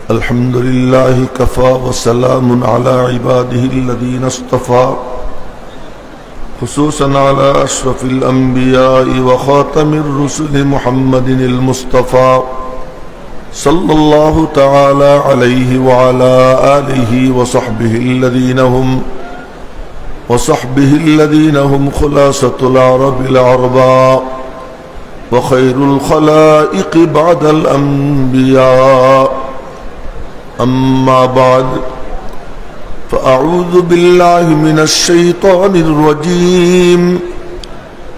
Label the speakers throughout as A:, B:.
A: الحمد لله كفى وسلام على عباده الذين اصطفى خصوصا على أشرف الأنبياء وخاتم الرسل محمد المصطفى صلى الله تعالى عليه وعلى آله وصحبه الذين هم خلاصة العرب العرباء وخير الخلائق بعد الأنبياء. أما بعد فأعوذ بالله من الشيطان الرجيم.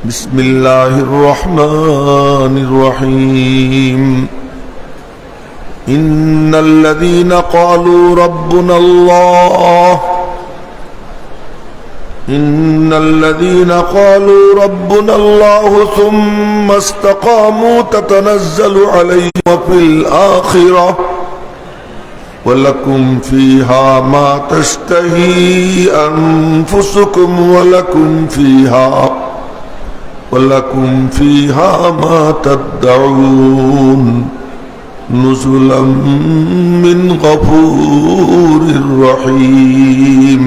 A: بسم الله الرحمن الرحيم. إن الذين قالوا ربنا الله ثم استقاموا تتنزل عليهم في الآخرة ولكم فيها ما تشتهي أنفسكم ولكم فيها ما تدعون نزلا من غفور رحيم.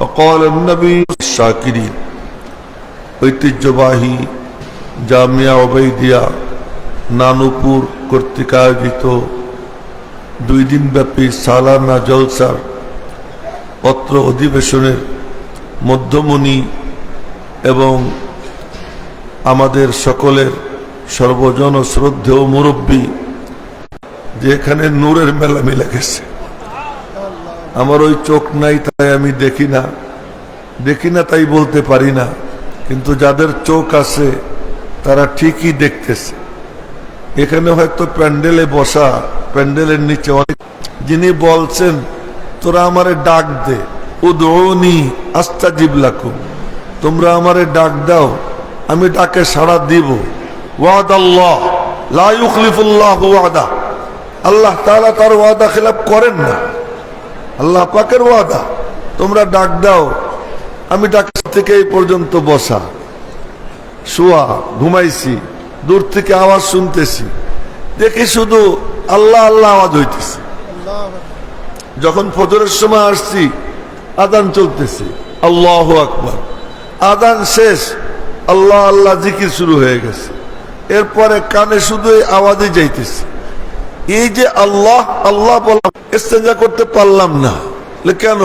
A: وقال النبي الشاكرين ঐতিহ্যবাহী জামিয়া ওবাইদিয়া নানুপুর কর্তৃক আয়োজিত 2 দিনব্যাপী সালানা জলসার পত্র অধিবেশনের মধ্যমণি এবং আমাদের সকলের সর্বজন শ্রদ্ধেয় মুরব্বী, যেখানে নূরের মেলা মিলে গেছে। আমার ওই চোখ নাই তাই আমি দেখি না তাই বলতে পারি না, কিন্তু যাদের চোখ আছে তারা ঠিকই দেখতেছে। এখানে হয়তো প্যান্ডেলে বসা, প্যান্ডেলের নিচে অনেক, যিনি বলছেন তোরা আমারে ডাক দে, উদউনি আস্তাজিব লাকুম, তোমরা আমারে ডাক দাও আমি ডাকে সাড়া দিব। ওয়াদাল্লাহ লা ইউখলিফুল্লাহু ওয়াদা, আল্লাহ তাআলা তার ওয়াদা খিলাফ করেন না। আল্লাহ পাকের ওয়াদা, তোমরা ডাক দাও আমি ডাক থেকে এই পর্যন্ত বসা, শোয়া, ঘুমাইছি, দূর থেকে আওয়াজ শুনতেছি, দেখি শুধু আল্লাহ আল্লাহ আওয়াজ হইতেছে। যখন ফজরের সময় আসছি আযান চলতেছে, আল্লাহু আকবার, আযান শেষ, আল্লাহ আল্লাহ জিকির শুরু হয়ে গেছে। এরপরে কানে শুধু এই আওয়াজই যাইতেছে। এই যে আল্লাহ আল্লাহ বলা, ইস্তেঞ্জা করতে পারলাম না, কেন?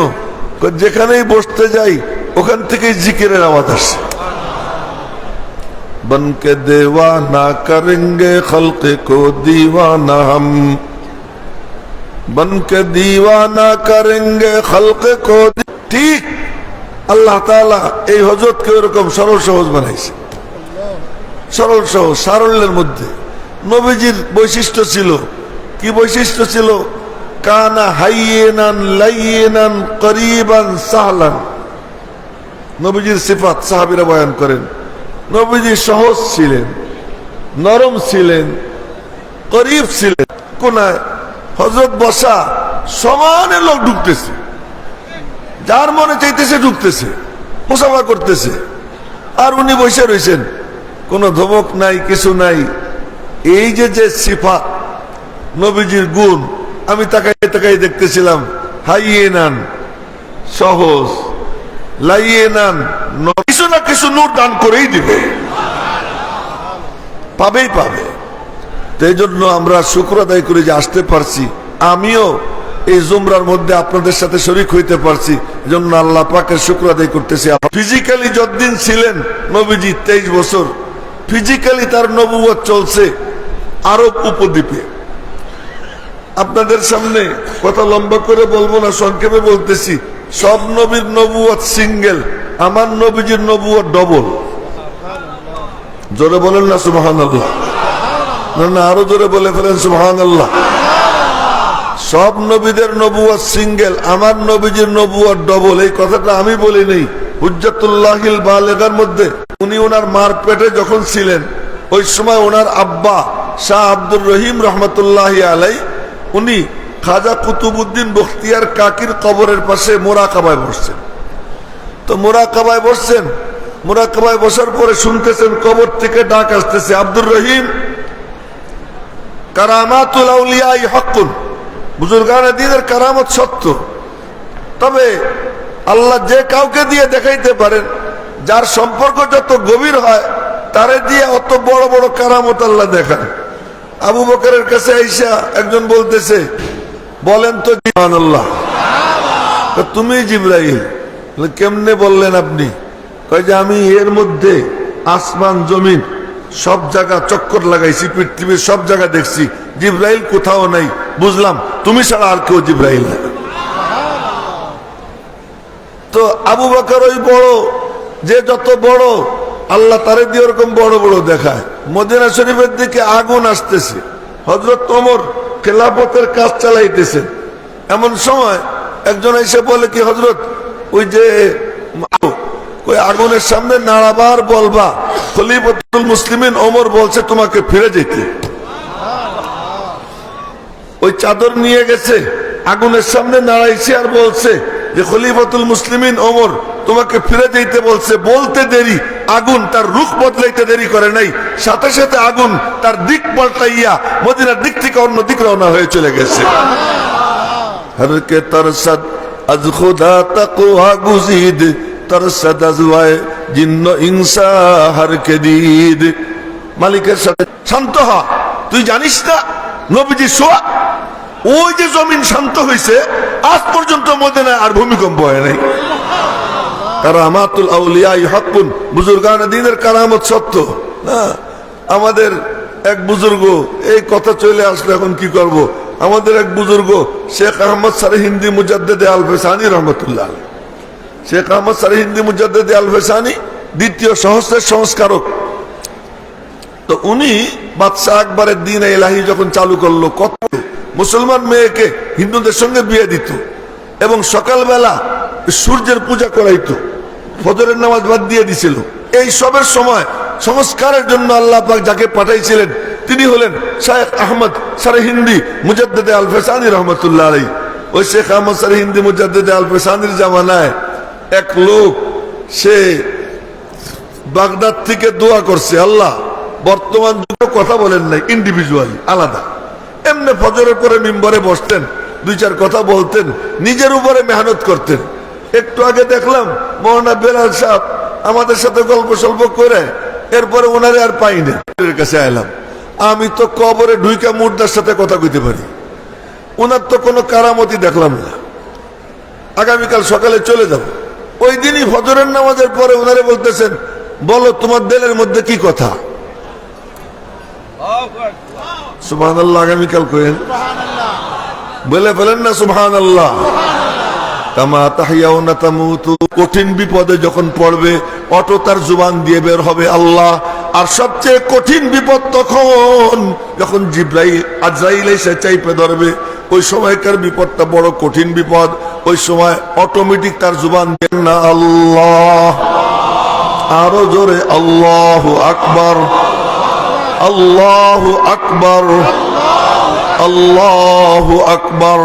A: যেখানেই বসতে যাই ওখান থেকেই জিকিরের আওয়াজ আসে। বনকে দেওয়ানা করেঙ্গে খলকে কো দিওয়ানা হাম, বনকে দিওয়ানা করেঙ্গে খলকে কো। ঠিক আল্লাহ তাআলা এই হযরতকে এরকম সরল সহজ বানাইছে, সরল সহজ, সারল্যের মধ্যে। নবীজির বৈশিষ্ট্য ছিল, কি বৈশিষ্ট্য ছিল? কানা হাইয়িনান লাইয়িনান করিবান সাহলান। নবীজির সিফাত সাহাবীরা বয়ান করেন, নবীজি সহজ ছিলেন, নরম ছিলেন, করিব ছিলেন। কোনায় হযরত বসা, সমানে লোক ঢুকতেছে, যার মনে চাইতেছে ঢুকতেছে, মুসাফা করতেছে, আর উনি বসে রয়েছেন, কোনো ধমক নাই, কিছু নাই। এই যে যে সিফাত নবীজির গুণ, আমি তাকাই দেখতেছিলাম। হাইয়িনান সহজ, লাইয়িনান কিছু না কিছু নূর দান করেই দিবে, পাবেই পাবে। এই জন্য আমরা শুকর আদায় করে যে আসতে পারছি, আমিও এই জুমরার মধ্যে আপনাদের সাথে শরীক হইতে পারছি, এজন্য আল্লাহ পাকের শুকর আদায় করতেছি। ফিজিক্যালি যতদিন ছিলেন নবীজি 23 বছর, ফিজিক্যালি তার নবুয়ত চলছে আরব উপদ্বীপে। আপনাদের সামনে কথা লম্বা করে বলবো না, সংক্ষেপে বলতেছি। সব নবীর নবুয়ত সিঙ্গেল, আমার নবীজির নবুয়ত ডবল। জোরে বলেন না সুবহানাল্লাহ? না আরো জোরে বলে ফেলেন সুবহানাল্লাহ। সব নবীদের নবুয়ত সিঙ্গেল, আমার নবীজির নবুয়ত ডবল। এই কথাটা আমি বলি নেই, হুজ্জাতুল্লাহিল বালিগার মধ্যে উনি ওনার মার পেটে যখন ছিলেন, ওই সময় ওনার আব্বা শাহ আব্দুর রহিম রহমতুল্লাহি আলাই, উনি খাজা কুতুবউদ্দিন বখতিয়ার কাকির কবরের পাশে মোরাকাবায় বসছেন। তো মোরাকাবায় বসছেন, মুরাকাবায় বসার পরে শুনতেছেন কবর থেকে ডাক আসতেছে, আব্দুর রহিম, কারামাতুল আউলিয়াই হকুন, বুজুর্গানে দ্বীনের কারামত সত্য, তবে আল্লাহ যে কাউকে দিয়ে দেখাইতে পারেন, যার সম্পর্ক যত গভীর হয় তারে দিয়ে অত বড় বড় কারামত আল্লাহ দেখান। আবু বকরের কাছে আইসা একজন বলতেছে, বলেন তো সুবহানাল্লাহ, তুমি জিবরাইল? কেমনে বললেন আপনি? কয় যে আমি এর মধ্যে আসমান জমিন সব জায়গা চক্কর লাগাইছি, পৃথিবীর সব জায়গা দেখছি, জিবরাইল কোথাও নাই, বুঝলাম তুমি ছাড়া আর কেউ জিবরাইল না। তো আবু বকর ওই বড়, যে যত বড় আল্লাহ তারে দিয়ে ওরকম বড় বড় দেখায়। মদিনা শরীফের দিকে আগুন আসতেছে, হযরত ওমর খেলাফতের কাজ চালাইতেছেন, এমন সময় একজন এসে বলে কি, হযরত ওই যে ওই আগুনের সামনে নাড়াবার বলবা, খলিফাতুল মুসলিমিন ওমর বলছে তোমাকে ফিরে যেতে। ওই চাদর নিয়ে গেছে, আগুনের সামনে নাড়াইছে আর বলছে যে খলিফাতুল মুসলিমিন ওমর তোমাকে ফিরে যেতে বলছে। বলতে দেরি, আগুন তার রুখ বদলাইতে দেরি করে নাই, সাথে সাথে আগুন তার দিক পাল্টাইয়া মদিনার দিক থেকে অন্য দিক রওনা হয়ে চলে গেছে। হর কে তরসদ আজ খুদা তাকওয়া গুজিদ, তরসদ আজ ওয়ায় জিন্ন ইনসা হর কে দীদ। মালিকের সাথে শান্ত হ, তুই জানিস না নবীজি শোয়া, ওই যে জমিন শান্ত হয়েছে, আজ পর্যন্ত মদিনায় আর ভূমিকম্প হয় নাই। কারামাতুল আউলিয়াই হকুন, বুজুর্গানে দ্বীনের কারামত সত্য না। আমাদের এক বুজুর্গ, এই কথা চলে আসলে এখন কি করব, আমাদের এক বুজুর্গ শেখ আহমদ সরহিন্দি মুজাদ্দেদে আল ফেসানি রহমতুল্লাহ আলাইহি, শেখ আহমদ সরহিন্দি মুজাদ্দেদে আল ফেসানি দ্বিতীয় সহস্রের সংস্কারক। তো উনি বাদশাহ আকবরের দ্বীন ইলাহি যখন চালু করলো, কত মুসলমান মেয়েকে হিন্দুদের সঙ্গে বিয়ে দিত এবং সকালবেলা সূর্যের পূজা করাইতো, ফজরের নামাজ বাদ দিয়ে দিছিল। এই সবের সময় সংস্কারের জন্য আল্লাহ পাক যাকে পাঠাইছিলেন তিনি হলেন শেখ আহমদ সরহিন্দি মুজাদ্দেদে আল ফেসানি রহমতুল্লাহ আলাইহি। ওই শেখ আহমদ সরহিন্দি মুজাদ্দেদে আল ফেসানির জামানায় এক লোক, সে বাগদাদ থেকে দোয়া করছে, আল্লাহ বর্তমান যুগে কথা বলেন নাই, ইন্ডিভিজুয়ালি আলাদা, এমনি ফজরের পরে মিম্বরে বসতেন, দুই চার কথা বলতেন, নিজের উপরে মেহনত করতেন। একটু আগে দেখলাম মৌলানা বেলাল সাহেব আমাদের সাথে গল্প সল্প করে, এরপরে ওনারে আর পাইনি, কাছে আইলাম। আমি তো কবরে ঢুইকা মুর্দার সাথে কথা কইতে পারি, ওনার তো কোনো কারামতি দেখলাম না। আগামীকাল সকালে চলে যাব। ওই দিনই ফজরের নামাজের পরে ওনারে বলতেছেন, বলো তোমার দিলের মধ্যে কি কথা। সুবহানাল্লাহ, আগামীকাল কইেন, বলে ফেলেন না সুবহানাল্লাহ। কামা তাহইয়াউনা তামুতু, কঠিন বিপদে যখন পড়বে অটো তার জুবান দিয়ে বের হবে আল্লাহ। আর সবচেয়ে কঠিন বিপদ তখন যখন জিবরাইল আজরাইল এসে চাইপে ধরবে, ওই সময়কার বিপদটা বড় কঠিন বিপদ। ওই সময় অটোমেটিক তার জুবান দিয়ে না আল্লাহ, আরো জোরে আল্লাহু আকবার, আল্লাহু আকবার, আল্লাহু আকবার।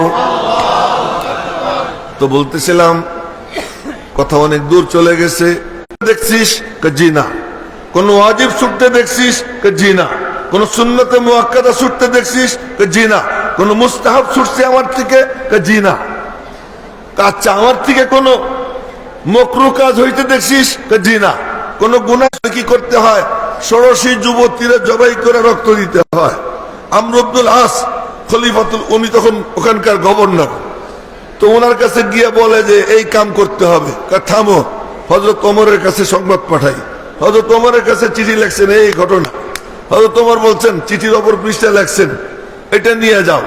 A: তো বলতেছিলাম কথা অনেক দূর চলে গেছে। দেখছিস? জি না। কোন ওয়াজিব ছুটতে দেখছিস? জি না। কোন সুন্নতে মুআক্কাদা ছুটতে দেখছিস? জি না। কোন মুস্তাহাব ছুটছে আমার থেকে? জি না। আচ্ছা, আমার থেকে কোন মকরু কাজ হইতে দেখছিস? জি না। কোন গুনাহ কি করতে হয়? ষোড়শী যুবতীরা জবাই করে রক্ত দিতে হয়। আমর ইবনুল আস খলিফাতুল, উনি তখন ওখানকার গভর্নর, তো ওনার কাছে গিয়ে বলে যে এই কাম করতে হবে। থামো, হযরত ওমরের কাছে সংবাদ পাঠাই। হযরত ওমরের কাছে চিঠি লেখছেন এই ঘটনা। হযরত ওমর বলছেন, চিঠির অপর পৃষ্ঠা লেখছেন, এটা নিয়ে যাও।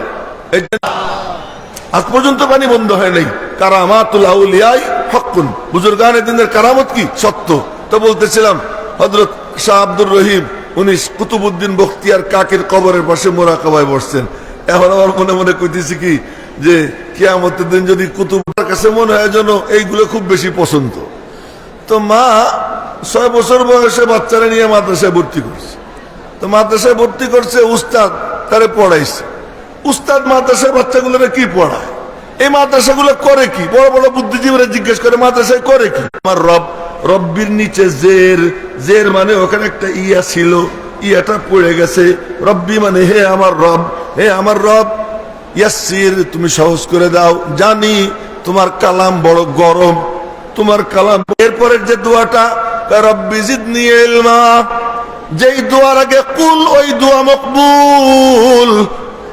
A: আজ পর্যন্ত পানি বন্ধ হয় নাই। কারামাতুল আউলিয়াই হকুন, বুজুর্গানে দ্বীনের কারামত কি সত্য। তো বলতেছিলাম হযরত শাহ আব্দুর রহিম, উনি কুতুবউদ্দিন বখতিয়ার কাকের কবরের পাশে মোরাকাবায় বসছেন। এখন আমার মনে মনে কইতেছি কি, যে কিয়ামতের দিন যদি কুতুবের কাছে মনে হয় যেন এইগুলো খুব বেশি পছন্দ। তো মা 6 বছর বয়সে বাচ্চারা নিয়ে মাদ্রাসায় ভর্তি করছে। তো মাদ্রাসায় ভর্তি করছে, উস্তাদ তারে পড়াইছে। উস্তাদ মাদ্রাসায় বাচ্চাগুলোরে কি পড়ায়, এই মাদ্রাসাগুলো করে কি? বড় বড় বুদ্ধিজীবীরা জিজ্ঞেস করে মাদ্রাসায় করে কি? আমার রব রব্বির নিচে জের, জের মানে ওখানে একটা ইয়া ছিল, ইয়াটা পড়ে গেছে। রব্বি মানে হে আমার রব, হে আমার রব। ইয়াসসির তুমি সহজ করে দাও, জানি তোমার কালাম বড় গরম, তোমার কালাম। এরপরের যে দোয়াটা রব্বি জিদনি ইলমা, যেই দোয়ার আগে কুল ওই দোয়া মকবুল।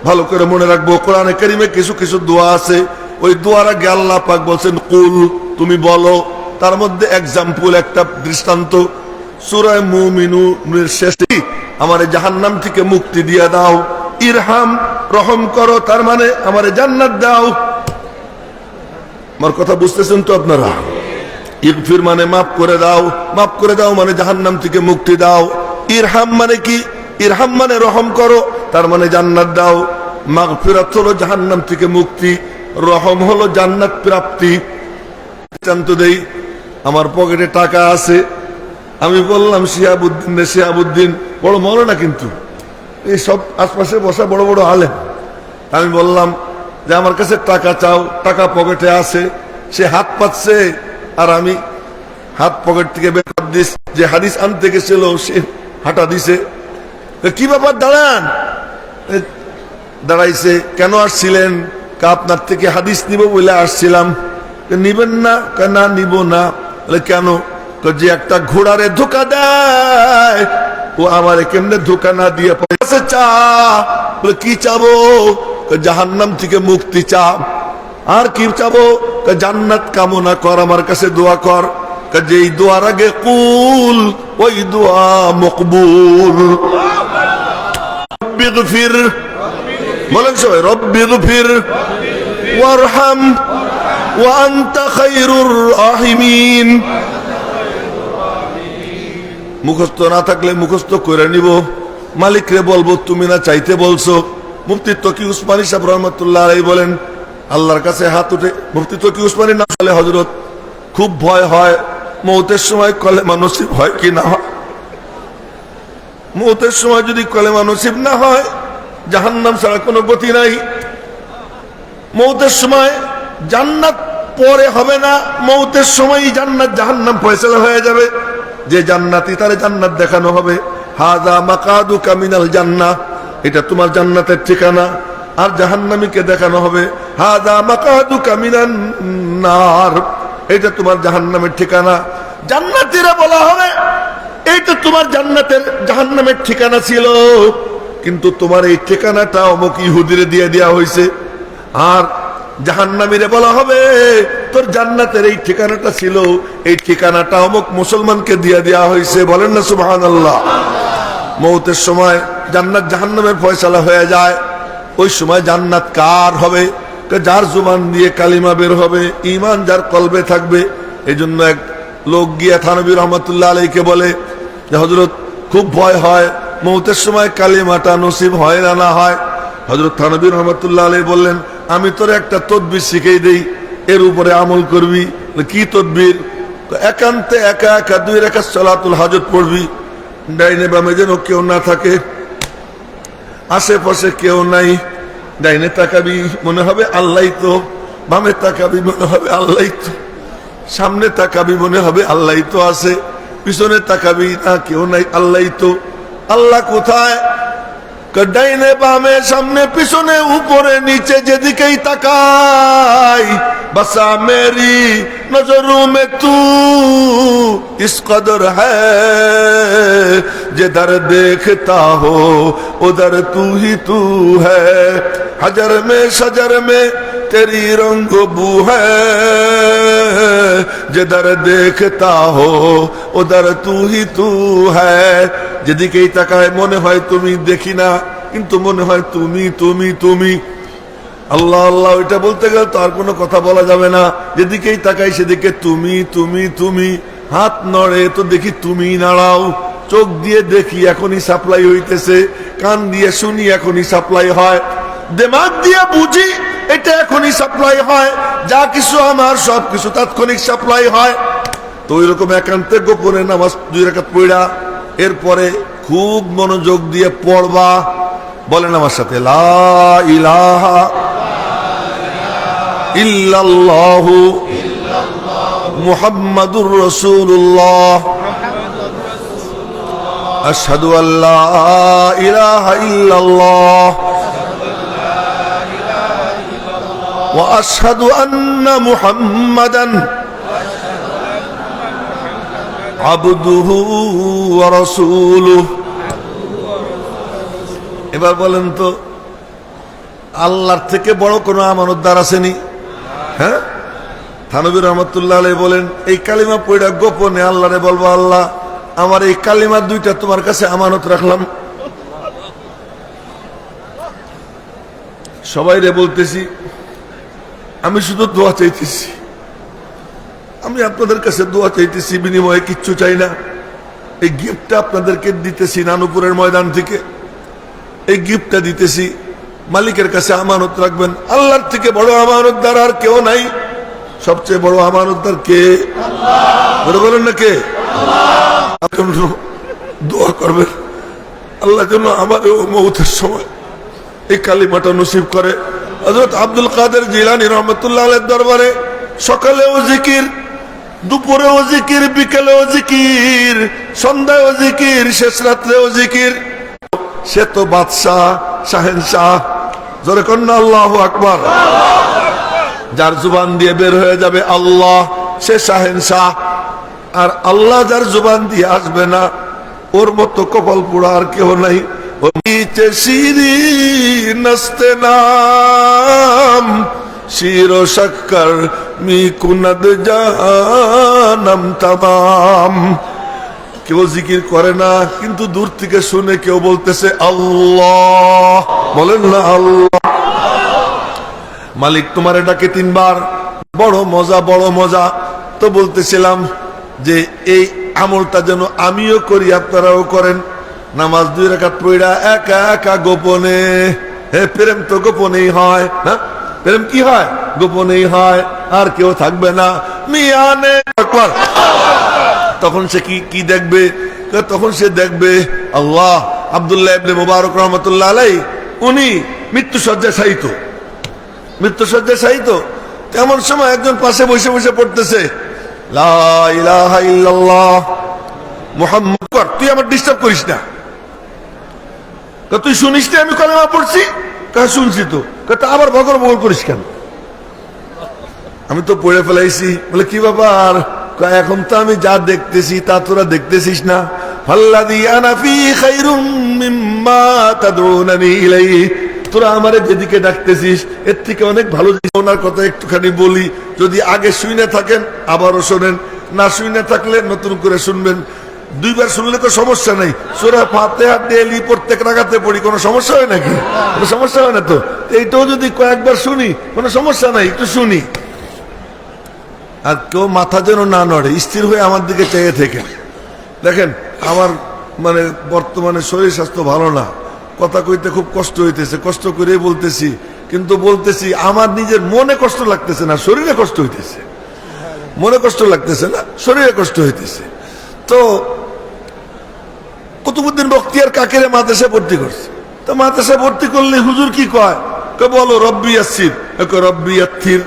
A: ভালো করে মনে রাখবো, কোরআনে কারিমে কিছু কিছু দোয়া আছে ওই দোয়ার আগে আল্লাহ পাক বলছেন কুল, তুমি বলো। তার মধ্যে এক্সাম্পল, একটা দৃষ্টান্ত সূরা মুমিনুনের শেষে আমারে জাহান্নাম থেকে মুক্তি দিয়ে দাও, ইরহাম রহম করো, তার মানে আমারে জান্নাত দাও। আমার কথা বুঝতেছেন তো আপনারা? ইগফির মানে মাফ করে দাও, মাফ করে দাও মানে জাহান্নাম থেকে মুক্তি দাও। ইরহাম মানে কি? ইরহাম মানে রহম করো, তার মানে জান্নাত দাও। মাগফিরাত হলো জাহান্নাম থেকে মুক্তি, রহম হলো জান্নাত প্রাপ্তি। জানতো দেই, আমার পকেটে টাকা আছে, আমি বললাম শিহাবুদ্দিন, শিহাবুদ্দিন বড় মৌলানা, কিন্তু এই সব আশপাশে বসা বড় বড় আলেম। আমি বললাম যে আমার কাছে টাকা চাও, টাকা পকেটে আছে। সে হাত পাচ্ছে আর আমি হাত পকেট থেকে বের করে দিস, যে হাদিস আনতে গেছিল সে হাঁটা দিছে। কি ব্যাপার, দাঁড়ান। দাঁড়াইছে, কেন আসছিলেন? আপনার থেকে হাদিস নিব বলে আসছিলাম। নিবেন না? না নিব না। কেন? যে একটা ঘোড়ারে ধোকা দেয় ও আমারে কেমনে ধোকা না দিয়ে চা। কি চাবো? জাহান্নাম থেকে মুক্তি চা। আর কি চাবো? জান্নাত কামনা কর, আমার কাছে দোয়া কর। যেই দোয়ার আগে কুল ওই দোয়া মকবুল। রব্বিগফির, বলেন সবাই রব্বিগফির ওয়ারহাম ওয়া আনতা খায়রুর রাহিমিন। মুখস্থ না থাকলে মুখস্থ করে নিব, মালিকরে বলবো তুমি না চাইতে বলছো। মুফতি তকি উসমানী সাহেব রহমতুল্লাহ আলাইহি বলেন, আল্লাহর কাছে হাত উঠে, মুফতি তকি উসমানী না বলে হযরত খুব ভয় হয় মৌতের সময় কলেমা নসিব হয় কি না হয়। মৌতের সময় যদি কলেমা নসিব না হয়, জাহান্নাম ছাড়া কোনো গতি নাই। মৌতের সময় জান্নাত পরে হবে না, মৌতের সময় জান্নাত জাহান্নাম ফয়সালা হয়ে যাবে। যে জান্নাতি তারে জান্নাত দেখানো হবে, হাযা মাকাদুকা মিনাল জান্নাহ, এটা তোমার জান্নাতের ঠিকানা। আর জাহান্নামীকে দেখানো হবে, হাযা মাকাদুকা মিনান নার, এটা তোমার জাহান্নামের ঠিকানা। জান্নাতীরা বলা হবে এইটা তোমার জান্নাতের জাহান্নামের ঠিকানা ছিল, কিন্তু তোমার এই ঠিকানাটা অমুক ইহুদিরে দিয়ে দেওয়া হয়েছে। আর জাহান্নামীরে বলা হবে তোর জান্নাতের এই ঠিকানাটা ছিল, এই ঠিকানাটা অমুক মুসলমানকে দিয়ে দেওয়া হয়েছে। বলেন না সুবহানাল্লাহ। মৌতের সময় জান্নাত জাহান্নামের ফয়সালা হয়ে যায়। ওই সময় জান্নাত কার হবে? যার জুবান দিয়ে কালিমা বের হবে, ঈমান যার কলবে থাকবে। এই জন্য এক লোক গিয়া থানবী রহমতুল্লাহ আলাইহিকে বলে যে হযরত খুব ভয় হয় মৌতের সময় কালিমাটা নসিব হয় না না হয়। হযরত থানবী রহমতুল্লাহ আলাইহি বললেন, আমি তোর একটা তদবির শিখিয়ে দেই, এর উপরে আমল করবি। কি তদবির? একান্তে একা একা 2 রাকাত সালাতুল হাজত পড়বি, ডাইনে বামে যেন কেউ না থাকে, আশেপাশে কেউ নাই। ডাইনে তাকাবি, মনে হবে আল্লাহ তো, বামে তাকাবি, মনে হবে আল্লাহ তো, সামনে তাকাবি, মনে হবে আল্লাহ তো আছে, পিছনে তাকাবি, না কেউ নাই, আল্লাহ তো। আল্লাহ কোথায়? ডাইনে বামে সামনে পিছনে উপরে নিচে যেদিকেই তাকাই, বসা মেরি নজরোं में तू इस कदर है, जिधर देखता हो उधर तू ही तू है, हजर में शजर में तेरी रंग बू है, जिधर देखता हो उधर तू ही तू है। যেদিকেই তাকায় মনে হয় তুমি, দেখি না কিন্তু মনে হয় তুমি তুমি তুমি। আল্লাহ আল্লাহ ওইটা বলতে গেলে তো আর কোনো কথা বলা যাবে না। যেদিকেই তাকাই সেদিকে তুমি তুমি তুমি। হাত নড়ে তো দেখি তুমি নাড়াও, চোখ দিয়ে দেখি এখনই সাপ্লাই হইতেছে, কান দিয়ে শুনি এখনই সাপ্লাই হয়, দিমাগ দিয়ে বুঝি এটা এখনই সাপ্লাই হয়। যা কিছু আমার সব কিছু তাৎক্ষণিক সাপ্লাই হয়। তো ওই রকম একান্তে গোপনে নামাজ 2 রাকাত পড়া, এরপরে খুব মনোযোগ দিয়ে পড়বা। বলেন আমার সাথে, লা ইলাহা ইল্লাল্লাহু মুহাম্মাদুর রাসূলুল্লাহ আশহাদু আল্লা ইলাহা ইল্লাল্লাহ ওয়া আশহাদু আন্না মুহাম্মাদান আবদুহু ওয়া রাসূলুহু। এবার বলেন তো, আল্লাহর থেকে বড় কোন আমানতদার আসেনি? হ্যাঁ, থানবী রহমতুল্লাহ আলাইহি বলেন, এই কালিমা পড়া গোপনে আল্লাহরে বলবো, আল্লাহ আমার এই কালিমা দুইটা তোমার কাছে আমানত রাখলাম। সবাই রে বলতেছি, আমি শুধু দোয়া চাইতেছি, আমি আপনাদের কাছে দোয়া চাইতেছি, বিনিময়ে কিচ্ছু চাই না। এই গিফটটা আপনাদেরকে দিতেছি নানুপুরের ময়দান থেকে, এই গিফটটা দিতেছি, মালিকের কাছে আমানত রাখবেন। আল্লাহর থেকে বড় আমানতদার আর কেউ নাই। সবচেয়ে বড় আমানতদার কে? আল্লাহ। বলেন না কে? আল্লাহ। দোয়া করবেন আল্লাহ যেন আমাদের মৌতের সময় এই কালিমাটা নসিব করে। হযরত আব্দুল কাদের জিলানী রহমতুল্লাহ আলাইহির দরবারে সকালেও জিকির, দুপুরেও জিকির, বিকেলেও জিকির, সন্ধ্যায়ও জিকির, শেষ রাত্রেও জিকির। সে তো বাদশাহ, শাহেনশাহ, জোরে কন্যা আল্লাহু আকবার। যার জুবান দিয়ে বের হয়ে যাবে আল্লাহ, সে শাহেনশাহ। আর আল্লাহ যার জুবান দিয়ে আসবে না, ওর মতো কপাল পোড়া আর কেউ নাই। ও নিচে শিরি নস্তে নাম শিরো শক্কর মি কুনদ জানাম তামাম। কেউ জিকির করে না, কিন্তু দূর থেকে শুনে কেউ বলতেছে আল্লাহ। বলেন না আল্লাহ। মালিক তোমার এটাকে তিনবার, বড় মজা, বড় মজা। তো বলতেছিলাম যে এই আমলটা যেন আমিও করি, আপনারাও করেন। নামাজ 2 রাকাত পড়া একা একা গোপনে। হে প্রেম তো গোপনেই হয় না? প্রেম কি হয়? গোপনেই হয়, আর কেউ থাকবে না। মিয়ানে আকবার। তখন সে কি দেখবে? তখন সে দেখবে আল্লাহ। আব্দুল্লাহ ইবনে মুবারক রহমতুল্লাহ আলাইহি উনি মৃত্যুসজ্জায় শায়িত, মৃত্যুসজ্জায় শায়িত। এমন সময় একজন পাশে বসে বসে পড়তেছে লা ইলাহা ইল্লাল্লাহ মুহাম্মাদ। তুই আমার ডিস্টার্ব করিস না, তুই শুনিস না আমি কালেমা পড়ছি? শুনছি তো। আবার বগর বগর করিস কেন? আমি তো পড়ে ফেলাইছি। বলে কি ব্যাপার? এখন তো আমি যা দেখতেছি তা তোরা দেখতেছিস না। ফাল্লাযী আনা ফী খায়রুম মিম্মা তাদউনানি ইলাইহি। তোরা আমারে যেদিকে ডাকতেছিস এর থেকে অনেক ভালো জিনিস। ওনার কথা একটুখানি বলি, যদি আগে শুনে থাকেন আবারও শোনেন, না শুনে থাকলে নতুন করে শুনবেন। 2 বার শুনলে তো সমস্যা নাই। সূরা ফাতিহা ডেইলি প্রত্যেক রাকাতে পড়ি, কোনো সমস্যা হয় নাকি? কোনো সমস্যা হয় না তো। এইটাও যদি কয়েকবার শুনি কোনো সমস্যা নাই, একটু শুনি। আর কেউ মাথা যেন না নড়ে, স্থির হয়ে আমার দিকে চেয়ে থেকে। দেখেন আমার মানে বর্তমানে শরীর স্বাস্থ্য ভালো না, কথা কইতে খুব কষ্ট হইতেছে, কষ্ট করে বলতেছি, কিন্তু বলতেছি আমার নিজের মনে কষ্ট লাগতেছে না, শরীরে কষ্ট হইতেছে। মনে কষ্ট লাগতেছে না, শরীরে কষ্ট হইতেছে। তো কুতুবউদ্দিন বখতিয়ার কাকেরে মাদ্রাসায় ভর্তি করছে। তো মাদ্রাসায় ভর্তি করলে হুজুর কি কয়? বলো রব্বি ইয়াসির, রব্বি ইয়াত্থির।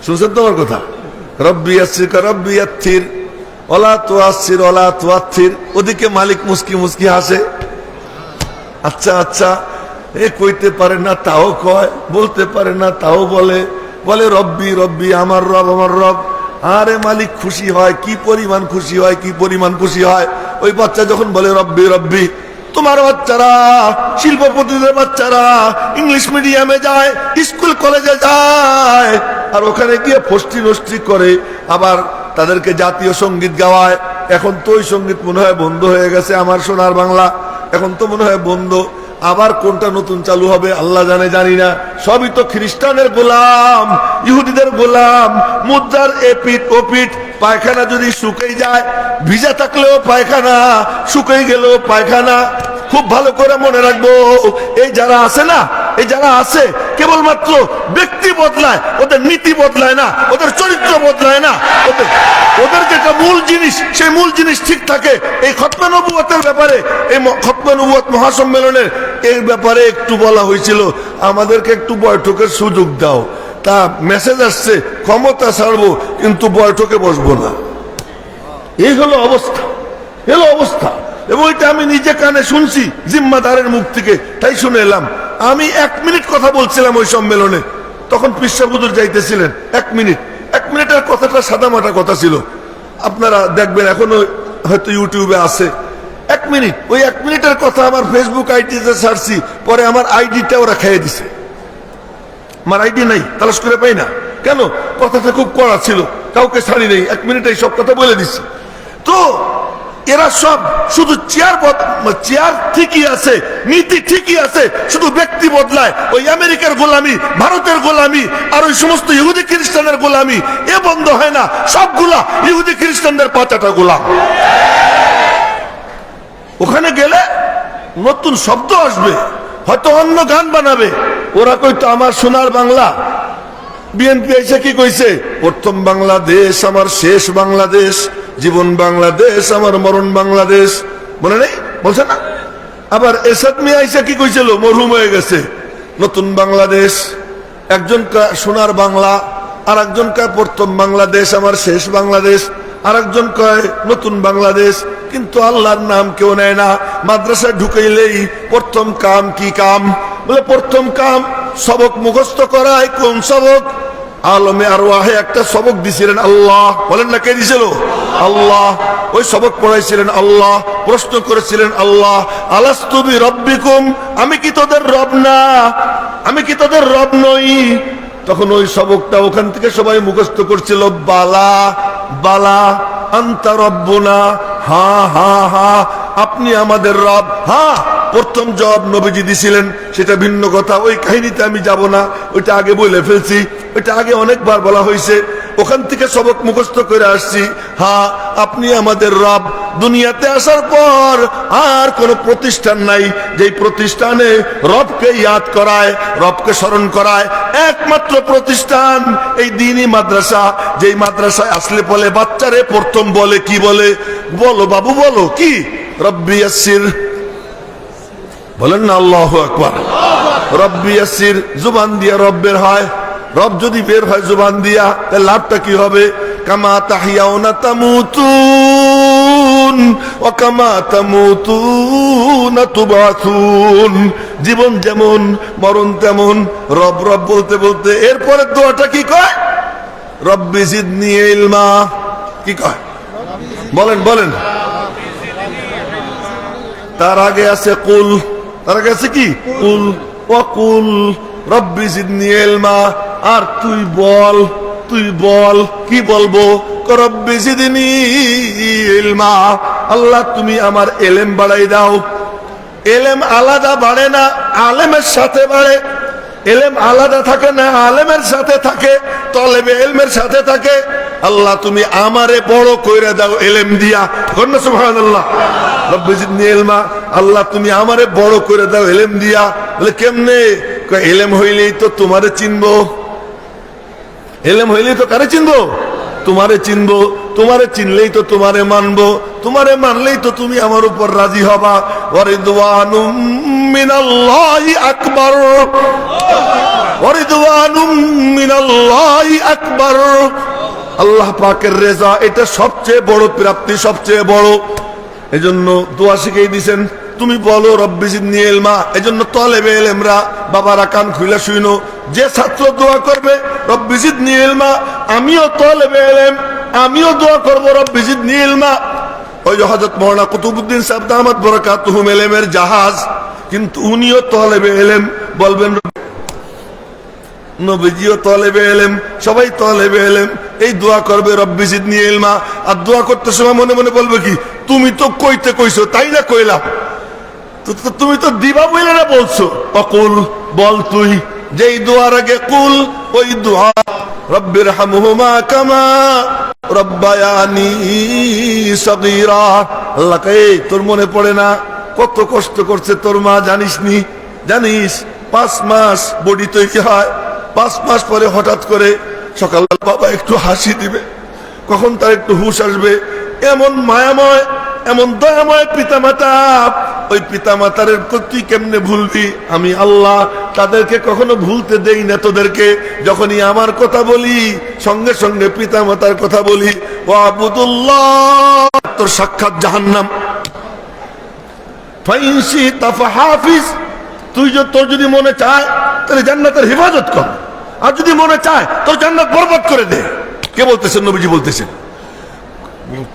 A: শুনছেন তোমার কথা? রব্বি ইয়াসির, রব্বি ইয়াত্থির, ওলা তুয়াসির, ওলা তুয়াত্থির। ওদিকে মালিক মুস্কি মুস্কি হাসে। আচ্ছা আচ্ছা, এ কইতে পারে না তাও কয়, বলতে পারে না তাও বলে। বলে রব্বি রব্বি, আমার রব আমার রব। আরে মালিক খুশি হয়, কি পরিমাণ খুশি হয়, কি পরিমাণ খুশি হয়। ওই বাচ্চা যখন বলে রব্বি রব্বি, তোমার বাচ্চারা, শিল্পপতিদের বাচ্চারা ইংলিশ মিডিয়ামে যায়, স্কুল কলেজে যায়, আর ওখানে গিয়ে ফষ্টি নষ্টি করে, আবার তাদেরকে জাতীয় সঙ্গীত গাওয়ায়। এখন তো ওই সঙ্গীত মনে হয় বন্ধ হয়ে গেছে, আমার সোনার বাংলা এখন তো মনে হয় বন্ধ। আবার কোনটা নতুন চালু হবে আল্লাহ জানে, জানি না। সবই তো খ্রিস্টানের গোলাম, ইহুদিদের গোলাম। মুদ্রার এপিট ওপিট। পায়খানা যদি শুকিয়ে যায়, ভিজা থাকলেও পায়খানা, শুকিয়ে গেলেও পায়খানা। খুব ভালো করে মনে রাখবো, এই যারা আছে না, এই যারা আছে কেবলমাত্র ব্যক্তি বদলায়, ওদের নীতি বদলায় না, ওদের চরিত্র বদলায় না। ওদের যেটা মূল জিনিস, সেই মূল জিনিস ঠিক থাকে। এই খতমে নবুয়তের ব্যাপারে, এই খতমে নবুয়ত মহাসম্মেলনের এই ব্যাপারে একটু বলা হয়েছিল, আমাদেরকে একটু বৈঠকের সুযোগ দাও। তা মেসেজ আসছে ক্ষমতা ছাড়বো কিন্তু বৈঠকে বসবো না। এই হলো অবস্থা, অবস্থা। এবং এটা আমি নিজে কানে শুনছি জিম্মাদারের মুখ থেকে, তাই শুনে এলাম। আমি 1 মিনিট কথা বলছিলাম ওই সম্মেলনে, তখন পিসা হুজুর যাইতেছিলেন। 1 মিনিটের কথাটা সাদামাটা কথা ছিল, আপনারা দেখবেন এখনো হয়তো ইউটিউবে আছে। 1 মিনিট, ওই 1 মিনিটের কথা আমার ফেসবুক আইডিতে ছাড়ছি, পরে আমার আইডিটা ওরা খেয়ে দিছে। আমার আইডি নাই, তালাশ করে পাই না। কেন? কথাটা খুব কড়া ছিল, কাউকে ছাড়ি নেই, 1 মিনিটে সব কথা বলে দিছি। তো এরা সব শুধু চেয়ার ঠিকই আছে, নীতি ঠিকই আছে, শুধু ব্যক্তি বদলায়। ওই আমেরিকার গোলামি, ভারতের গোলামি, আর ওই সমস্ত ইহুদি খ্রিস্টানের গোলামি এ বন্ধ হয় না। সবগুলা ইহুদি খ্রিস্টানদের পাচাটা গোলাম। ওখানে গেলে নতুন শব্দ আসবে, হয়তো অন্য গান বানাবে। ওরা কইতো আমার সোনার বাংলা। বিএনপি এসে কি কইছে? প্রথম বাংলাদেশ আমার শেষ বাংলাদেশ, জীবন বাংলাদেশ আমার মরণ বাংলাদেশ। মনে নেই? বলছে না? আবার এরশাদ মিয়া এসে কি কইছিল? মরহুম হয়ে গেছে। নতুন বাংলাদেশ, একজন সোনার বাংলা, আর একজন কয় প্রথম বাংলাদেশ আমার শেষ বাংলাদেশ, আর একজন কয় নতুন বাংলাদেশ। কিন্তু আল্লাহর নাম কেউ নেয় না। মাদ্রাসায় ঢুকাইলেই প্রথম কাম কি কাম? বলে প্রথম কাম সবক মুখস্থ করায়। কোন সবক? আলমে আরওয়াহে একটা সবক দিছিলেন আল্লাহ। বলেন না, কে দিছিল? আল্লাহ। ওই সবক পড়াইছিলেন আল্লাহ, প্রশ্ন করেছিলেন আল্লাহ, আলাস্তু বিরব্বিকুম, আমি কি তোদের রব না? আমি কি তোদের রব নই? তখন ওই সবকটা ওখান থেকে সবাই মুখস্থ করছিল, বালা বালা আনতা রব্বুনা, হা হা হা, আপনি আমাদের রব। হ্যাঁ, প্রথম জবাব নবীজি দিছিলেন, সেটা ভিন্ন কথা। ওই কাহিনীতে আমি যাব না, ওইটা আগে বলে ফেলছি, ওইটা আগে অনেকবার বলা হয়েছে। ওখান থেকে সবক মুখস্থ করে আসছি, হ্যাঁ আপনি আমাদের রব। দুনিয়াতে আসার পর আর কোন প্রতিষ্ঠান নাই যেই প্রতিষ্ঠানে রবকে ইয়াদ করায়, রবকে স্মরণ করায়। একমাত্র প্রতিষ্ঠান এই দ্বীনি মাদ্রাসা, যেই মাদ্রাসায় আসলে বলে বাচ্চারে প্রথম বলে কি বলে? বলো বাবু, বলো কি? রব্বি ইয়াসসির। বলেন না আল্লাহু আকবার। রব্বি ইয়াসসির, জুবান দিয়া রব বের হয়। রব যদি বের হয় জুবান দিয়া, তাহলে লাভটা কি হবে? কামা তাহিয়াউনা তামুতুন ওয়া কামা তামুতুনা তুবাসুন। জীবন যেমন মরণ তেমন। রব রব বলতে বলতে এরপরে দোয়াটা কি কয়? রব্বি জিদনি ইলমা। কি কয়? বলেন বলেন। তার আগে আছে কুল, তার আগে আছে কি? কুল ওয়াকুল রব্বি জিদনি ইলমা। আর তুই বল, তুই বল। কি বলবো? রব্বি জিদনি ইলমা, আল্লাহ তুমি আমার এলেম বাড়াই দাও। এলেম আলাদা বাড়ে না, আলেমের সাথে বাড়ে। এলেম আলাদা থাকে না, আলেমের সাথে থাকে, তলেবে এলমের সাথে থাকে। আল্লাহ তুমি আমারে বড় কইরা দাও এলেম দিয়া। কন্যা সুবহানাল্লাহ। রব্বি জিদনি ইলমা, আল্লাহ তুমি আমারে বড় করে দাও এলেম দিয়া। বলে কেমনে? এলেম হইলেই তো তোমারে চিনবো। এলেম হইলেই তো কারে চিনবো? তোমারে চিনবো। তোমারে চিনলেই তো তোমারে মানবো। তোমারে মানলেই তো তুমি আমার উপর রাজি হবা। ওয়ারিদওয়ানুম মিনাল্লাহি আকবার, ওয়ারিদওয়ানুম মিনাল্লাহি আকবার। আল্লাহ পাকের রেজা, এটা সবচেয়ে বড় প্রাপ্তি, সবচেয়ে বড়। এজন্য দোয়া শিখিয়ে দিয়েছেন, তুমি বলো রব্বি জিদনি ইলমা। এজন্য তলেবে ইলমরা বাবারা কান খুলে শুনো, যে ছাত্র দোয়া করবে রব্বি জিদনি ইলমা, আমিও তলেবে ইলম, আমিও দোয়া করব রব্বি জিদনি ইলমা। ওই যে হযরত মাওলানা কুতুবউদ্দিন সাহেব দামাত বরকাতুহুম ইলমের জাহাজ, কিন্তু উনিও তলেবে ইলম। বলবেন নবীজিও তলেবে ইলম, সবাই তলেবে ইলম। এই দোয়া করবে রব্বি জিদনি ইলমা। আর দোয়া করতে সময় মনে মনে বলবে কি? তুমি তো কইতে কইছো, তাই না কইলাম? তুমি তো দিবা বলে না বলছো। অকুল, বল তুই। যেই দোয়ার আগে কুল, ওই দোয়া রব্বির হামহুমা কামা রব্বায়ানি সগীরা। আল্লাহ কই, তোর মনে পড়ে না কত কষ্ট করছে তোর মা? জানিস নি? জানিস 5 মাস বডি তৈরি হয়, 5 মাস পরে হঠাৎ করে সকালবেলা বাবা একটু হাসি দিবে, কখন তার একটু হুঁশ আসবে। এমন মায়াময়, এমন দয়াময় পিতামাতা ওই পিতা মাতার তুই কেমনে ভুলবি? আমি আল্লাহ তাদেরকে কখনো ভুলতে দেই না তোদেরকে। যখনই আমার কথা বলি সঙ্গে সঙ্গে পিতা মাতার কথা বলি। ওয়াবুদুল্লাহ, তোর সাক্ষাৎ জাহান্নাম। ফাইনসি তাফাহাফিজ, তোর যদি মনে চায় তাহলে জান্নাতের হেফাজত কর, আর যদি মনে চায় তোর জান্নাত বরবাদ করে দে। কে বলতেছেন? নবীজি বলতেছেন।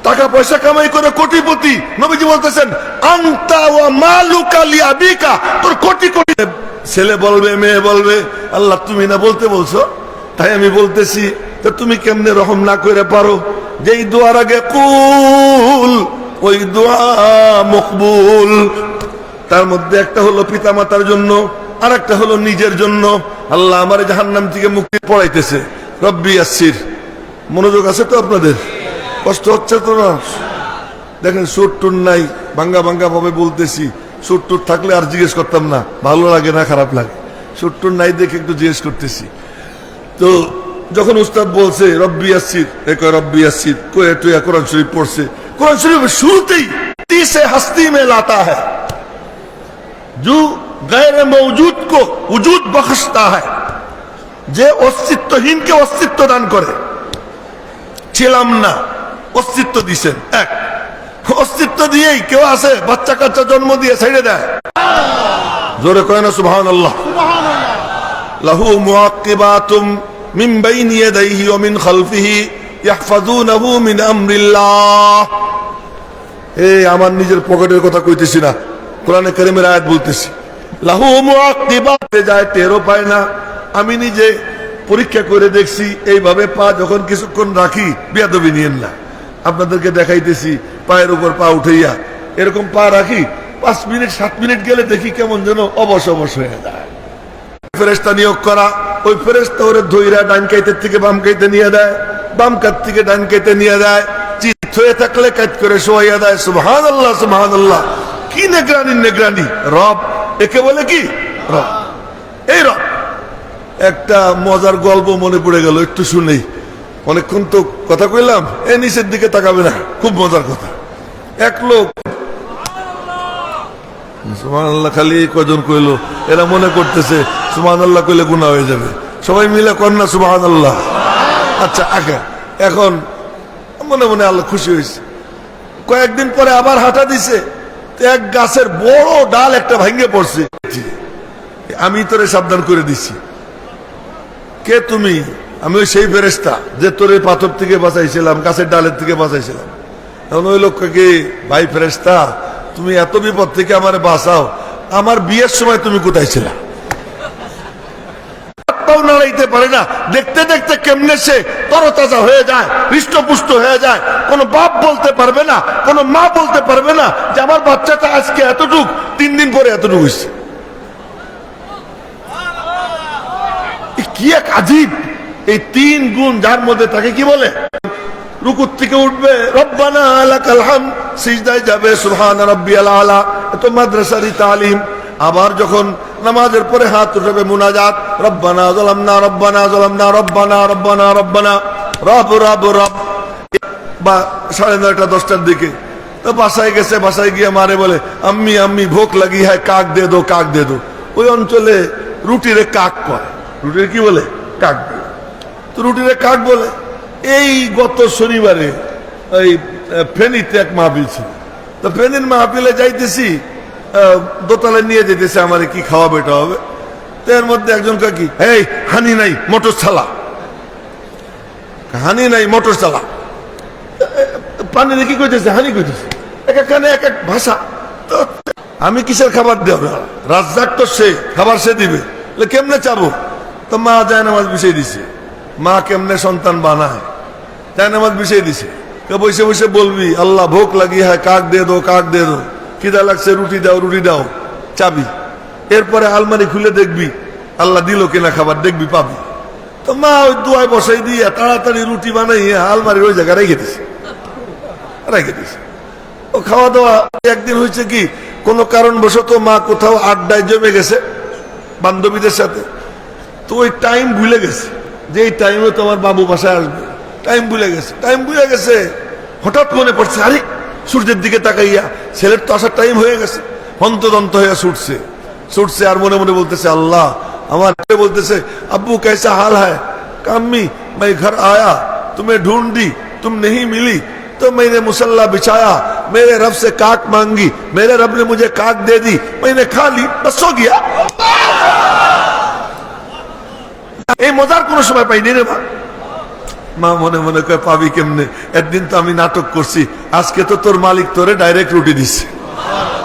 A: টাকা পয়সা কামাই করে কোটিপতি, নবীজি বলতেছেন আনতা ওয়া মালুকা লিআবিকা, তোর কোটি কোটি। ছেলে বলবে, মেয়ে বলবে, আল্লাহ তুমি না বলতে বলছো, তাই আমি বলতেছি। তো তুমি কেমনে রহম না করে পারো? যেই দোয়ার আগে কুল, ওই দোয়া মকবুল। তার মধ্যে একটা হলো পিতা মাতার জন্য, আর একটা হলো নিজের জন্য। আল্লাহ আমার জাহান্নাম থেকে মুক্তি পড়াইতেছে। রব্বি ইয়াসসির। মনোযোগ আছে তো আপনাদের? কষ্ট হচ্ছে তো না? দেখেন সুর টুর নাই, ভাঙ্গা ভাঙ্গা ভাবে বলতেছি। সুর টুর থাকলে আর জিজ্ঞেস করতাম না, ভালো লাগে না খারাপ লাগে। সুর টুর নাই দেখে একটু জিজ্ঞেস করতেছি। তো যখন উস্তাদ বলছে রব্বি ইয়াসসির, রব্বি ইয়াসসির কয়ে টুয়া কোরআন শরীফ পড়ছে। কোরআন শরীফের শুরুতেই तीसरे हस्ती में लाता है जो गैर मौजूद को वजूद बख्शता है, যে অস্তিত্বহীনকে অস্তিত্ব দান করে। ছিলাম না, অস্তিত্ব দিছেন। এক অস্তিত্ব দিয়েই কেউ আছে বাচ্চা কাচ্চা জন্ম দিয়ে ছেড়ে দেয়। জোরে কয় না সুবহানাল্লাহ। লাহু মুআক্কিবাতুম মিন বাইনি ইয়াদাইহি ওয়া মিন খালফিহি ইয়াহফাযুনাহু মিন আমরিল্লাহ। এই আমার নিজের পকেটের কথা কইতেছি না, কোরআনে কারীমের আয়াত বলতেছি। লাহু মুআক্কিবাত, যায় টেরও পায় না। আমি নিজে পরীক্ষা করে দেখছি, এইভাবে পা যখন কিছুক্ষণ রাখি, বেয়াদবি নিয়েন না, আপনাদেরকে দেখাইতেছি, পায়ের উপর পা উঠাইয়া এরকম পা রাখি, 5 মিনিট 7 মিনিট গেলে দেখি কেমন যেন অবশ অবশ হয়ে যায়। ফেরেশতা নিয়োগ করা, ওই ফেরেশতা ওরে ধইরা ডান কাইতে থেকে বাম কাইতে নিয়ে দেয়, বাম কাত থেকে ডান কাইতে নিয়ে দেয়। চিত হয়ে থাকলে কাজ করে শোয়াইয়া দেয়। সুবহানাল্লাহ, সুবহানাল্লাহ। কি নেগরানি, নেগরানি। রব, একে বলে কি রব। এই রব। একটা মজার গল্প মনে পড়ে গেল, একটু শুনেই। অনেকক্ষণ তো কথা কইলাম, এ নিচের দিকে তাকাবে না, খুব মজার কথা। এক লোক, সুবহানাল্লাহ খালি কজন কইলো, এরা মনে করতেছে সুবহানাল্লাহ কইলে গুনাহ হয়ে যাবে। সবাই মিলে কর না সুবহানাল্লাহ। আচ্ছা, আগে এখন মনে মনে আল্লাহ খুশি হয়েছে। কয়েকদিন পরে আবার হাঁটা দিছে, এক গাছের বড় ডাল একটা ভাঙ্গে পড়ছে। আমি তোরে সাবধান করে দিছি। কে তুমি? আমি ওই সেই ফেরেশতা যে তোরে পাথর থেকে বাঁচাইছিলাম, গাছের ডালের থেকে বাঁচাইছিলাম। এখন ওই লোককে, ভাই ফেরেশতা, তুমি এত বিপদ থেকে আমার বাঁচাও, আমার বিয়ের সময় তুমি কোথায় ছিলা? নাড়াইতে পারে না, দেখতে দেখতে কেমনে সে তরতাজা হয়ে যায়, হৃষ্টপুষ্ট হয়ে যায়। কোন বাপ বলতে পারবে না, কোন মা বলতে পারবে না যে আমার বাচ্চাটা আজকে এতটুক, 3 দিন পরে এতটুকু হয়েছে। কি এক আজীব এই 3 গুণ, যার মধ্যে তাকে কি বলে? রুকুর থেকে উঠবে রব্বানা লাকাল হামদ, সিজদায় যাবে সুবহানা রাব্বিয়াল আলা। এত মাদ্রাসারি তালিম। আবার যখন নামাজের পরে হাত উঠাবে মুনাজাত, রব্বানা যালামনা রব্বানা যালামনা রব্বানা রব্বানা রব্বানা রব রব রব। বা 9:30 10টার দিকে তো বাসায় গেছে, বাসায় গিয়ে মারে বলে আম্মি আম্মি ভোক লাগি হ্যায়, কাক দে দো কাক দে দো। ওই অঞ্চলে রুটিরে কাক কয়। রুটির কি বলে? কাক। তো রুটিরে কাক বলে। এই গত শনিবারে এই ফেনীতে এক মাহফিল ছিল। তো ফেনীর মাহফিলে যাইতেছি, দোতলায় নিয়ে যেতেছে, আমার কি খাওয়াবে এটা হবে। তো এর মধ্যে একজন কি, এই হানি নাই মোটর চালা, হানি নাই মোটর চালা। পানি কি কইতেছে? হানি কইতেছে। এক এক কানে এক এক ভাষা। তো আমি কিসের খাবার দেব? রাজ্জাক তো সে, খাবার সে দিবে, কেমনে চাবো? তো মা জায়নামাজ বিছিয়ে দিছে। মা কেমনে সন্তান বানায়, জায়নামাজ বিছিয়ে দিছে। বসে বসে বলবি আল্লাহ ভোক লাগি হ্যাঁ, কাক দে দো কাক দে দো, খিদা লাগছে রুটি দাও রুটি দাও, চাবি। এরপরে আলমারি খুলে দেখবি আল্লাহ দিল কিনা খাবার, দেখবি পাবি। তো মা ওই দুয়ায় বসাই দিয়ে তাড়াতাড়ি রুটি বানাই আলমারির ওই জায়গায় রেখে দিছে, রেখে দিছে। ও খাওয়া দাওয়া। একদিন হয়েছে কি, কোনো কারণবশত মা কোথাও আড্ডায় জমে গেছে বান্ধবীদের সাথে। তো ওই টাইম ভুলে গেছে যে এই টাইমে তো আমার বাবু বাসায় আসবে। টাইম ভুলে গেছে, টাইম ভুলে গেছে। হঠাৎ মনে পড়ছে, আরে সূর্যের দিকে তাকাইয়া ছেলের তো আসার টাইম হয়ে গেছে। হন্তদন্ত হয়ে ছুটছে ছুটছে আর মনে মনে বলতেছে আল্লাহ আমার বলতেছে अब्बू कैसा हाल है अम्मी मैं घर आया तुम्हें ढूंढी तुम नहीं मिली तो मैंने मुसल्ला बिछाया मेरे रब से काक मांगी मेरे रब ने मुझे काक दे दी मैंने खा ली बस सो गया এই মজার কোন সময় পাইনি রে মা মনে মনে কয় পাবি কেমনে একদিন তো আমি নাটক করছি আজকে তো তোর মালিক তোরে ডাইরেক্ট রুটি দিচ্ছে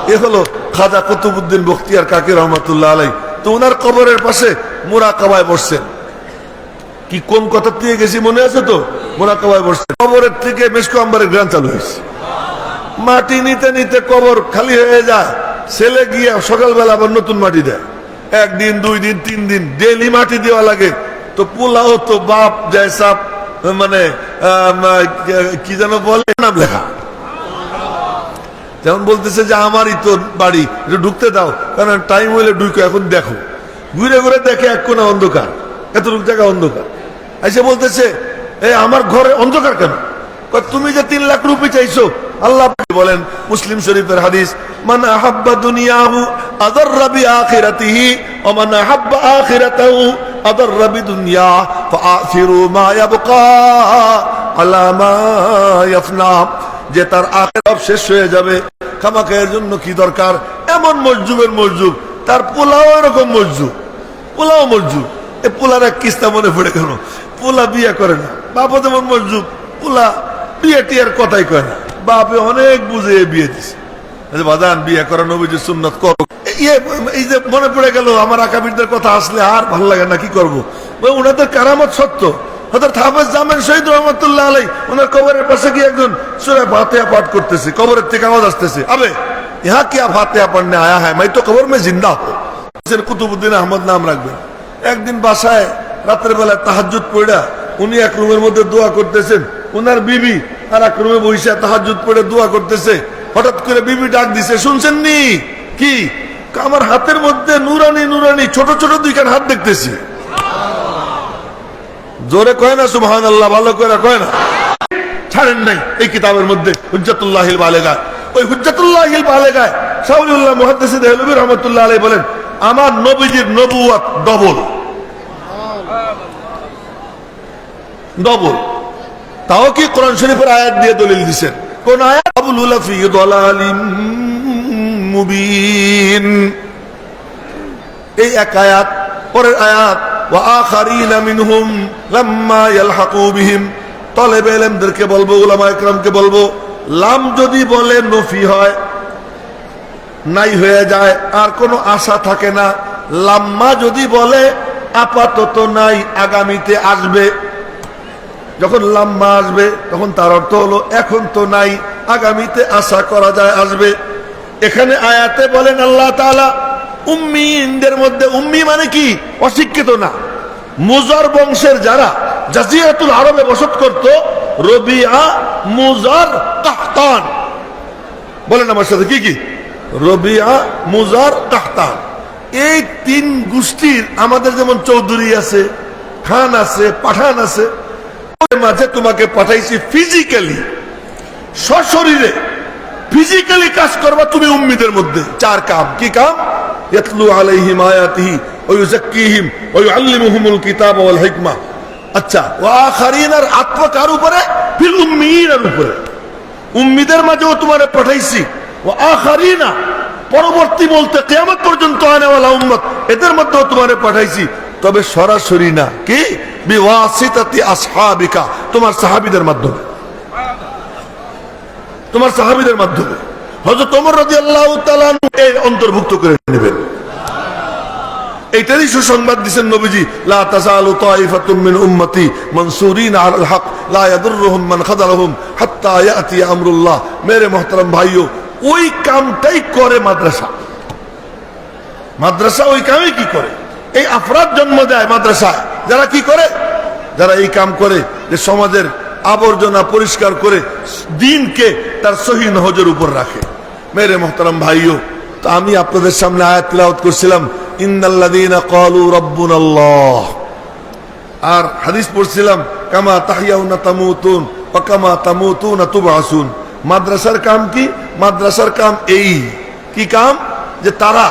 A: এ হলো খাজা কুতুবউদ্দিন বখতিয়ার কাকি রহমাতুল্লাহ আলাইহি তো ওনার কবরের পাশে মুরাকাবায় বসছেন কি কোন কথা দিয়ে গেছি মনে আছে তো মুরাকাবায় বসছেন কবরের থেকে মেশকো আম্বারের গ্রান চালু হয়েছে মাটি নিতে নিতে কবর খালি হয়ে যায় ছেলে গিয়ে সকালবেলা আবার নতুন মাটি দেয় একদিন দুই দিন তিন দিন ডেলি মাটি দেওয়া লাগে তো পোলাও তো বাপ জয়সা মানে কি যেন বলে নাম লেখা যেমন বলতেছে যে আমারই তো বাড়ি ঢুকতে দাও কারণ টাইম হইলে ঢুকে এখন দেখো ঘুরে ঘুরে দেখে এক কোনা অন্ধকার এতটুক জায়গা অন্ধকার এসে বলতেছে এই আমার ঘরে অন্ধকার কেন তুমি যে 3 লাখ রুপি চাইছো আল্লাহ বলেন মুসলিম শরীফের হাদিস মান আহাব্বা দুনিয়াহু আদাররা বিআখিরাতিহি ওয়া মান আহাব্বা আখিরাতাহু আদাররা বিদুনিয়া ফাআসিরু মা ইয়াবকা আলা মা ইয়াফনা যে তার আখিরাত শেষ হয়ে যাবে খামাখের জন্য কি দরকার এমন মজজুবের মজজুব তার পোলাও এরকম মজজুব পোলাও মজজুব এই পোলার এক কিস্তা মনে পড়ে কেন পোলা বিয়ে করে না বাবা যেমন মজজুব পোলা বিয়ে টিয়ার কথাই কয় না বাপে অনেক বুঝে বিয়ে দিছে বাদান বিয়ে করা নবীজির সুন্নাত করো এই যে মনে পড়ে গেল আমার আকাবিরদের কথা আসলে আর ভালো লাগে না কি করবো ওনাদের কারামত সত্য হযরত হাফেজ জামান শহীদ রহমাতুল্লাহ আলাইহি ওনার কবরের পাশে গিয়ে একজন সূরা ফাতিহা পাঠ করতেছে কবরের থেকে আওয়াজ আসতেছে আবে ইহা কি ফাতিহা পড়নে আয়া है मैं तो कब्र में जिंदा हूं কুতুবউদ্দিন আহমদ নাম রাখবেন একদিন বাসায় রাতের বেলা তাহাজ্জুদ পড়া উনি এক রুমের মধ্যে দোয়া করতেছেন ওনার বিবি আর এক রুমে বসে তাহাজ্জুদ পড়ে দোয়া করতেছে হঠাৎ করে বিবি ডাক দিছে শুনছেন নি কি আমার হাতের মধ্যে নুরানি নুরানি ছোট ছোট দুইখান হাত দেখতেছি জোরে কয় না সুবহানাল্লাহ ভালো করে কয় না ছাড়েন নাই এই কিতাবের মধ্যে হুজ্জাতুল্লাহিল বালিগা ওই হুজ্জাতুল্লাহিল বালিগা শাওলিউল্লাহ মুহাদ্দিস দেহলভী রাহমাতুল্লাহ আলাইহি বলেন আমার নবীজির নবুয়ত ডবল ডবল তাও কি কোরআন শরীফের আয়াত দিয়ে দলিল দিবেন কোন আয়াত আবুল ফি দালালিম মুবিন এই এক আয়াত পরের আয়াত ওয়া আখারিনা মিনহুম লাম্মা ইয়ালহাকু বিহিম তালেবে ইলমদেরকে বলবো উলামা ইকরামকে বলবো লাম যদি বলে নফি হয় নাই হয়ে যায় আর কোনো আশা থাকে না লাম্মা যদি বলে আপাতত নাই আগামীতে আসবে যখন লাম্মা আসবে তখন তার অর্থ হলো এখন তো নাই আগামীতে আশা করা যায় আসবে এখানে আয়াতে বলেন আল্লাহ তাআলা উম্মিদের মধ্যে উম্মি মানে কি অশিক্ষিত না মুজার বংশের যারা জাজিরাতুল আরবে বসত করত রবিআ মুজার কাহতান বলেন আমার সাথে কি কি রবিআ মুজার কাহতান এই তিন গোষ্ঠীর আমাদের যেমন চৌধুরী আছে খান আছে পাঠান আছে মাঝে তোমাকে পাঠাইছি ফিজিক্যালি সশরীরে ফিজিক্যালি কাজ করবা তুমি উম্মিদের মধ্যে চার কাম কি কাম ইয়াতলু আলাইহিম আয়াতিহি ওয়া ইউযাক্কিহিম ওয়া ইউআল্লিমুহুমুল কিতাবা ওয়াল হিকমা আচ্ছা ওয়া আখারিনার আত্মা কার উপরে ফিল উম্মিয়িনের উপরে উম্মিদের মাঝেও তোমারে পাঠাইছি ওয়া আখারিনা পরবর্তী বলতে কিয়ামত পর্যন্ত আনেওয়ালা উম্মত এদের মধ্যেও তোমারে পাঠাইছি তবে সরাসরি না কি বিওয়াসিতাতি আসহাবিকা তোমার সাহাবীদের মাধ্যমে তোমার সাহাবীদের মাধ্যমে হযরত ওমর রাদিয়াল্লাহু তাআলা এর অন্তর্ভুক্ত করে নেবেন এইটারই সুসংবাদ দিবেন নবীজি লা তাযালু তাইফাতুম মিন উম্মতি মানসুরিনা আলাল হক লা ইয়াদুররুহুম মান খাযালাহুম হাত্তা ইয়াতি আমরুল্লাহ মেরে মুহতারাম ভাইও ওই কামটাই করে মাদ্রাসা মাদ্রাসা ওই কামই কি করে এই আফরাদ জন্ম দেয় মাদ্রাসায় যারা কি করে যারা এই কাম করে যে সমাজের আবর্জনা পরিষ্কার করে দিনকে তার সহি নহজের উপর রাখে মেরে মুহতারাম ভাইও তো আমি আপনাদের সামনে আয়াত তিলাওয়াত করছিলাম ইন্নাল্লাযীনা ক্বালু রাব্বুনাল্লাহ আর হাদিস পড়ছিলাম কামা তাহইয়াউনা তামুতুন ওয়া কামা তামুতুনা তুবআসুন মাদ্রাসার কাম কি মাদ্রাসার কাম এই কি কাম যে তারা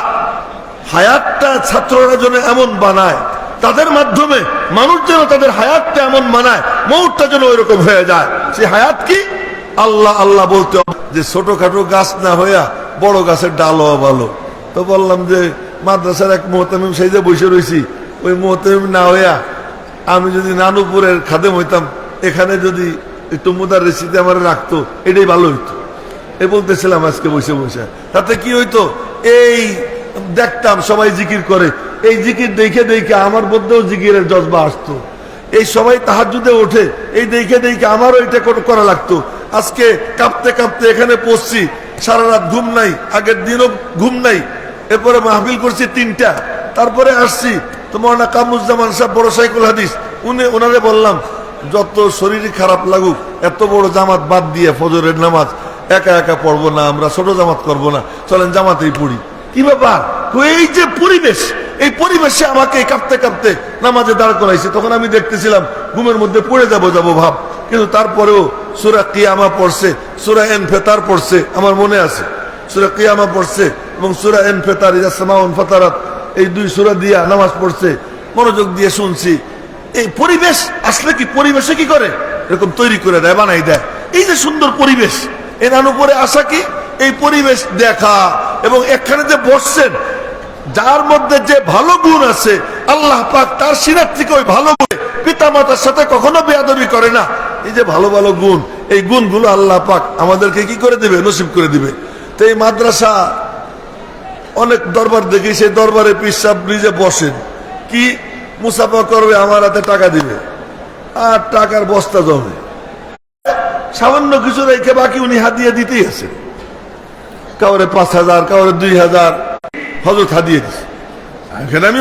A: হায়াতটা ছাত্ররা যেন এমন বানায়, তাদের মাধ্যমে মানুষ যেন তাদের হায়াতটা এমন বানায়, মৌতটা যেন ওইরকম হয়ে যায়। সেই হায়াত কি? আল্লাহ আল্লাহ বলতে হবে, যে ছোটখাটো গাছ না হইয়া বড় গাছের ডাল হওয়া ভালো। তো বললাম যে মাদ্রাসার এক মুহতামিম সেই যে বসে রয়েছি, ওই মুহতামিম না হইয়া আমি যদি নানুপুরের খাদেম হইতাম, এখানে যদি একটু মুদাররিসিতে আমার রাখতো, এটাই ভালো হইতো। এই বলতেছিলাম আজকে বসে বসে, তাতে কি হইতো, এই দেখতাম সবাই জিকির করে, এই জিকির দেখে দেখে আমার মধ্যেও জিকিরের জজবা আসতো। এই সবাই তাহাজ্জুদে ওঠে, এই দেখে দেখে আমারও এটা করা লাগতো। আজকে কাঁপতে কাঁপতে এখানে পড়ছি, সারা রাত ঘুম নাই, আগের দিনও ঘুম নাই। এরপরে মাহফিল করছি 3টা, তারপরে আসছি তো মৌলানা কামরুজ্জামান সাহেব বড় সাইকুল হাদিস, ওনারে বললাম যত শরীর খারাপ লাগুক এত বড় জামাত বাদ দিয়ে ফজরের নামাজ একা একা পড়বো না, আমরা ছোট জামাত করবো না, চলেন জামাতেই পড়ি। কি ব্যাপার? এই যে পরিবেশ, এই পরিবেশে আমাকে কাঁপতে কাঁপতে নামাজে দাঁড় করাইছে। তখন আমি দেখতেছিলাম ঘুমের মধ্যে পড়ে যাবো ভাব, কিন্তু তারপরেও সূরা কিয়ামা পড়ছে, সূরা ইনফিতার পড়ছে, আমার মনে আছে সূরা কিয়ামা পড়ছে এবং সূরা ইনফিতার, ইযা সামাউন ফাতারাত, এই 2 সূরা দিয়া নামাজ পড়ছে, মনোযোগ দিয়ে শুনছি। এই পরিবেশ আসলে কি পরিবেশে কি করে এরকম তৈরি করে দেয়, বানাই দেয়। এই যে সুন্দর পরিবেশ, এর উপরে আসা কি এই পরিবেশ দেখা, এবং এখানে যে বসছেন যার মধ্যে যে ভালো গুণ আছে আল্লাহ পাক তার সিনাত থেকে ওই ভালো গুণ, পিতা মাতার সাথে কখনো বেয়াদবি করে না। এই যে ভালো ভালো গুণ, এই গুণগুলো আল্লাহ পাক আমাদেরকে কি করে দিবে, নসিব করে দিবে। তো এই মাদ্রাসা অনেক দরবার দেখি, সেই দরবারে পীর সাহেব নিজে বসেন, কি মুসাফা করবে, আমার হাতে টাকা দিবে আর টাকার বস্তা জমে, সামান্য কিছু রেখে বাকি উনি হাদিয়া দিতেই আছে। কাউরে 5,000, কাউরে 2,000 হযরত হাদিয়া দিচ্ছে। এখানে আমি